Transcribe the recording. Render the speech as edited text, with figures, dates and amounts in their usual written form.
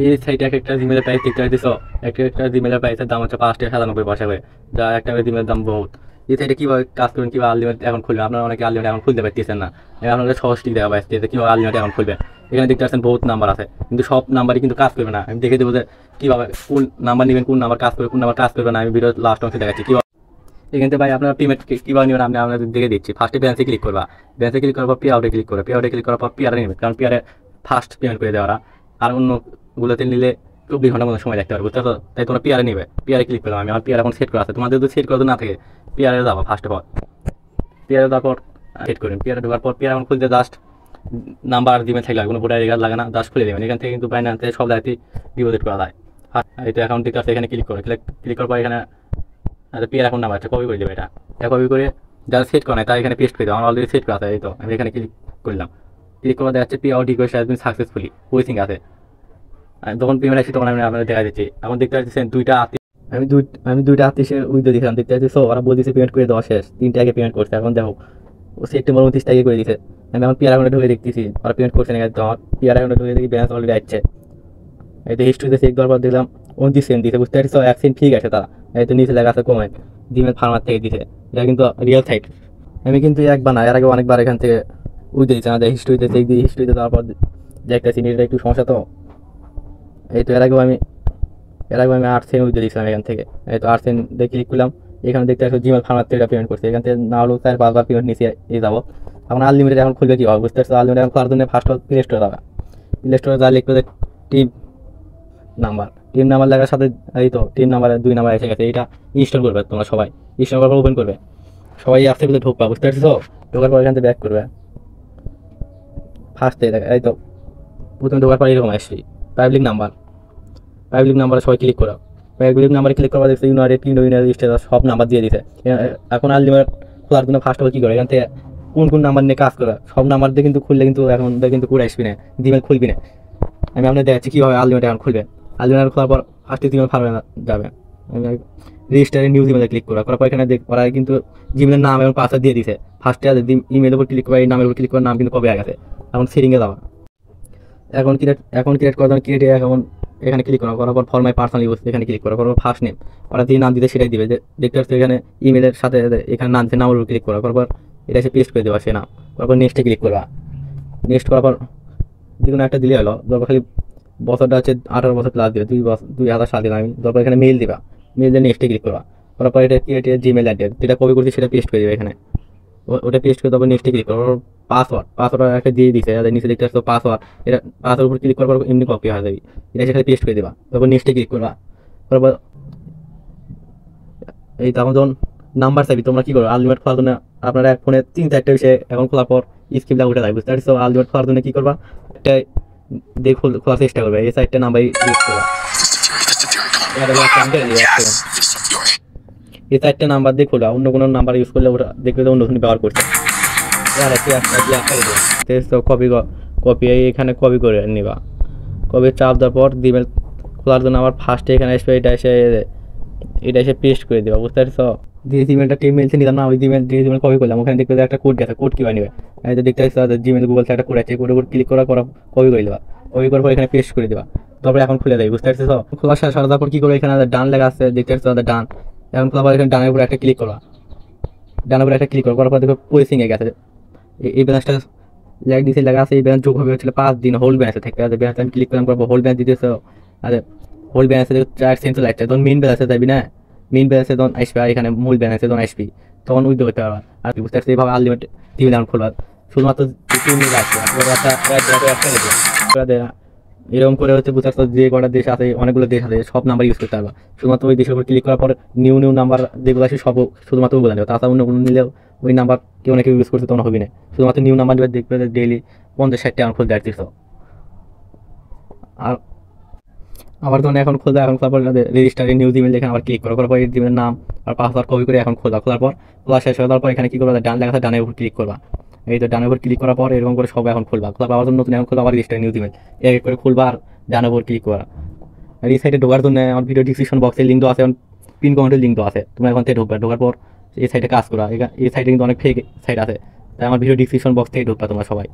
এই সাইটে একটা জিমেলের প্রাইস দেখতে পাইতেছ। একটা জিমেলের প্রাইসের দাম হচ্ছে 5 টাকা 97 পয়সা করে, যা একটা জিমেলের দাম বহুত। এই সাইটে কিভাবে কাজ করবেন, কিভাবে আনলিমিটেড এখন খুলবেন, আপনারা অনেকে আনলিমিটেড এখন খুলতে পারতেছেন না। আপনাদের সহজটি দেওয়া পাইতেছে কিভাবে আনলিমিটেড এখন খুলবেন। এখানে দেখতে পাচ্ছেন বহুত নাম্বার আছে, কিন্তু সব নাম্বারই কিন্তু কাজ করবে না। আমি দেখে দেবো যে কিভাবে কোন নাম্বার নেবেন, কোন নাম্বার কাজ করবে, কোন নাম্বার কাজ করবে না। আমি ভিডিও লাস্ট অংশে দেখাচ্ছি কিভাবে। এখান থেকে ভাই আপনারা পেমেন্ট কীভাবে নেবেন আমি আপনাদের দেখে দিচ্ছি। ফার্স্টে ব্যালেন্সে ক্লিক করবা, ব্যালেন্সে ক্লিক করার পর পে আউটে ক্লিক করবে, পে আউটে ক্লিক করার পর পেয়ারে নেবে, কারণ পেয়ারে ফার্স্ট পেমেন্ট করে দেওয়ারা। আর অন্যগুলোতে নিলে 24 ঘন্টার মতো সময় দেখতে পারবে, বুঝতে পারছো? তাই তোমরা পেয়ারে নেবে, পেয়ারে ক্লিক করলাম আমি। আমার পেয়ার এখন সেট করা আছে, তোমাদের যদি সেট করা না থাকে পেয়ারে যাবো ফার্স্ট অফ অল। পেয়ারে যাওয়ার পর সেট করবেন, পেয়ারে ঢোকার পর পেয়ার এখন খুলতে জাস্ট নাম্বার দিবেন, থাকলে কোনো ভোটার আইডি কার্ড লাগে না, জাস্ট খুলে দেবেন। এখান থেকে কিন্তু বাইনান্সে সব জায়গাতেই ডিপোজিট করা যায়। আর এই তো অ্যাকাউন্ট দিতে আছে, এখানে ক্লিক করে ক্লিক করার পর এখানে পেয়ার অ্যাকাউন্ট নাম্বার কপি করে দেবে। এটা কপি করে যারা সেট করা নাই তারা এখানে পেস্ট করে দেবে। আমার অলরেডি সেট করা আছে, এই তো আমি এখানে ক্লিক করলাম। ক্লিক করা দেখাচ্ছে pay out request has been successfully waiting আছে। যখন পেমেন্ট আসছে তখন আমি আপনাদের দেখা দিচ্ছি। এখন দেখতে পাচ্ছেন আমি দুইটা আত্মীয় উইথ দিয়েছিলাম, দেখতে পাচ্ছি। সো ওরা বলতেছে পেমেন্ট করে দেওয়া শেষ, 3টা আগে পেমেন্ট করছে। এখন দেখো ও সেপ্টেম্বর 29 তারিখে করে দিয়েছে। আমি এখন পিয়ার অ্যাকাউন্টে ঢুকে দেখতেছি ওরা পেমেন্ট করছে না। আমার পিয়ার অ্যাকাউন্টে ঢুকে দেখি ব্যালেন্স অলরেডি আসছে। এই তো হিস্ট্রিতে চেক দেওয়ার পর দেখলাম 29 সেন্ট দিয়েছে, বুঝতে পারছি। 1 সেন্ট ঠিক আছে তারা। এই তো নিচে লেখা আছে কমেন্ট ডিমেল ফার্মার থেকে দিছে। এটা কিন্তু রিয়েল সাইট। আমি কিন্তু একবার না, এর আগে অনেকবার এখান থেকে উইথ দিয়েছি। আমাদের হিস্ট্রিতে চেক দিয়ে হিস্ট্রিতে দেওয়ার পর দেখতেছি এটা একটু সমস্যা। তো এই তো এর আগে আমি 8 সেন্ট উইথ দিয়েছিলাম এখান থেকে। এই তো 8 সেন্ট দিয়ে ক্লিক করলাম। এখানে দেখতে আসলে জিমেল ফার্মার থেকে পেমেন্ট করছে। এখান থেকে না হলেও 4-5 বার পেমেন্ট নিচে যাবো। এখন আনলিমিটেড এখন খুলবে কী হবে, বুঝতে পারছো? আনলিমিটেড এখন খোলার জন্য ফার্স্ট অফ প্লে স্টোরে যাবে। প্লে স্টোরে যা লিখবে টিম টিম নাম্বার লেখার সাথে এই তো টিম নাম্বারে 2 নাম্বার এসে গেছে। এটা ইনস্টল করবে তোমরা সবাই, ইনস্টল করার পর ওপেন করবে। সবাই অ্যাপসের ভিতরে ঢুকবা, বুঝতে পারছো? ঢোকার পর এখান থেকে ব্যাক করবে। ফার্স্টে দেখা এই তো প্রথমে ঢোকার পর এরকম আসছি পাবলিক নাম্বারে সবাই ক্লিক করো। পাবলিক নাম্বারে ক্লিক করার দেখছি ইউনাইটেড স্টেটাস সব নাম্বার দিয়ে দিছে। এখন আনলিমিটেড খোলার জন্য ফার্স্ট অফ অল কী করে, এখান থেকে কোন নাম্বার নিয়ে কাজ করে সব নাম্বার দিয়ে কিন্তু খুললে কিন্তু এখন কিন্তু করে আসবি না, জিমেল খুলবি না। আমি আপনাদের দেখাচ্ছি কীভাবে আনলিমিটেড এখন খুলবে। আনলিমিটেড খোলার পর ফার্স্টে জিমেল ফার্মে যাবে। আমি রেজিস্টারে নিউ জিমেলে ক্লিক করার পর এখানে ওরা কিন্তু জিমেলের নাম এবং পাসওয়ার্ড দিয়ে দিছে। ফার্স্টে ইমেলের উপর ক্লিক করা, এই নামের উপর ক্লিক করার নাম কিন্তু কবে গেছে। এখন সেটিংয়ে যাওয়া, ক্রিয়েট করার জন্য ক্রিয়েট এখন এখানে ক্লিক করার পর ফর মাই পার্সোনাল ইউজ এখানে ক্লিক করার পর ফার্স্ট নেম ওরা যে নাম দিতে সেটাই দিবে। যে দেখতে পাচ্ছি এখানে ইমেলের সাথে এখানে নাম দিচ্ছে, নামের উপর ক্লিক করার পর এটা এসে পেস্ট করে দেওয়া সে নাম। তারপর নেক্সটে ক্লিক করবা। নেক্সট করার পর যে কোনো একটা দিলে হলো। তারপর খালি বছরটা হচ্ছে 18 বছর প্লাস দিবে, 2000 সাল দিলাম আমি। তারপর এখানে মেল দিবা, মেল দিয়ে নেক্সটে ক্লিক করবা। করার পর এটা ক্রিয়েট জিমেল অ্যাড্রেস যেটা কপি করছি সেটা পেস্ট করে দেবে এখানে। ওটা পেস্ট করে তারপর নেক্সটে ক্লিক করো। পাসওয়ার্ড একটা দিয়ে দিছে, নিচে দেখতে আসতো পাসওয়ার্ড। এটা পাসওয়ার্ড উপর ক্লিক করার পর এমনি কপি হয়ে যাবে। এটা সেখানে পেস্ট করে দেবা। তারপর নেক্সটে ক্লিক করবা। তারপর এই তখন যখন নাম্বার চাইবি তোমরা কী করো, আনলিমিটেড খোলার জন্য আপনারা এক ফোনে 3-4টা বিষয়ে এখন খোলার পর স্কিপটা উঠে যায়, বুঝতে পারছো? আনলিমিটেড খোলার জন্য কী করবা, একটা দিয়ে খোলার চেষ্টা করবে। এই 4টা নাম্বার ইউজ করবা। এই 4টা নাম্বার দিয়ে খোলা, অন্য কোনো নাম্বার ইউজ করলে ওটা দেখবে অন্য কোনো ব্যবহার করছে। কপি এখানে কপি করে নিবা। কপি চাপ দেওয়ার পর জিমেল খোলার জন্য আবার ফার্স্টে এখানে আসবে, এটা এসে পেস্ট করে দেবা, বুঝতে পারছো? যে জিমেলটা মেলছে নিলাম না, ওই জিমেল কপি করলাম। ওখানে দেখতে একটা কোড গেছে, কোড কীভাবে নেবে এই তো দেখতে পাচ্ছ জিমেল গুগল একটা কোড আছে, কোডের উপর ক্লিক করা কপি করে দেবা। কপি করার পর এখানে পেস্ট করে দেবা। তারপরে এখন খুলে দেয়, বুঝতে পারছো? খোলার সাথে তারপর কী করবে, এখানে ডান লেখা আছে, দেখতে পাচ্ছ ডান। এখন খোলার পর এখানে ডানের উপরে একটা ক্লিক করবা। ডানের উপরে একটা ক্লিক করার পর দেখো প্রসেসিংয়ে গেছে। এই ব্যালেন্সটা লেখা আছে, এই ব্যালেন্স যোগ হবে হচ্ছিল 5 দিন হোল্ড ব্যালেন্সে থেকে। ব্যালেন্স আমি ক্লিক করলাম, হোল্ড ব্যালেন্স দিতেছো। আরে হোল্ড ব্যালেন্সে 4 সেন্ট লাগছে, তখন মেইন ব্যালেন্সে যাবি না, মেইন ব্যালেন্সে তখন আসবে। আর এখানে মূল ব্যালেন্সে তখন আসবি, তখন উইথড্র করতে পারবা। আর বুঝতে পারছি এইভাবে আনলিমিটেড টিভি অ্যাকাউন্ট খুলবা। শুধুমাত্র 2 মিনিট আসবে এরকম করে হচ্ছে, বুঝতে পারছো? যে কটা দেশ আছে, অনেকগুলো দেশ আছে, সব নাম্বার ইউজ করতে পারবা। শুধুমাত্র ওই দেশের উপর ক্লিক করার পর নিউ নাম্বার যেগুলো আছে সব শুধুমাত্র বলে নেবে। তাছাড়া অন্য কোনো নিলেও ওই নাম্বার কেউ না কেউ ইউজ করতে তখন হবে না। শুধুমাত্র নিউ নাম্বার নেবে, দেখবে ডেইলি 50-60টা অ্যাকাউন্ট খুলতে আসছিস। আর আবার তখন এখন খোলার পর রেজিস্টারে নিউ জিমেল দেখে আবার ক্লিক করার পর এই জিমেলের নাম আর পাসওয়ার্ড কপি করে এখন খোলার পর শেষ হয়ে যাওয়ার পর এখানে কী করবা, ডান লেখা আছে, ডানের উপর ক্লিক করবা। এই তো ডানের উপর ক্লিক করার পর এরকম করে সব এখন খোলার আবার নতুন এখন খুলবা, আবার রেজিস্টার নিউ জিমেল এক করে খুলবা আর ডানের উপর ক্লিক করা। আর এই সাইটে ঢোকার জন্য আমার ভিডিও ডিসক্রিপশন বক্সের লিঙ্ক আছে, পিন কমেন্টের লিঙ্ক আছে। তোমরা এখন থেকে ঢোকার পর এই সাইটে কাজ করা। এই সাইটে কিন্তু অনেক ফেক সাইট আছে, তাই আমার ভিডিও ডিসক্রিপশন বক্স থেকে ঢুকবা তোমরা সবাই।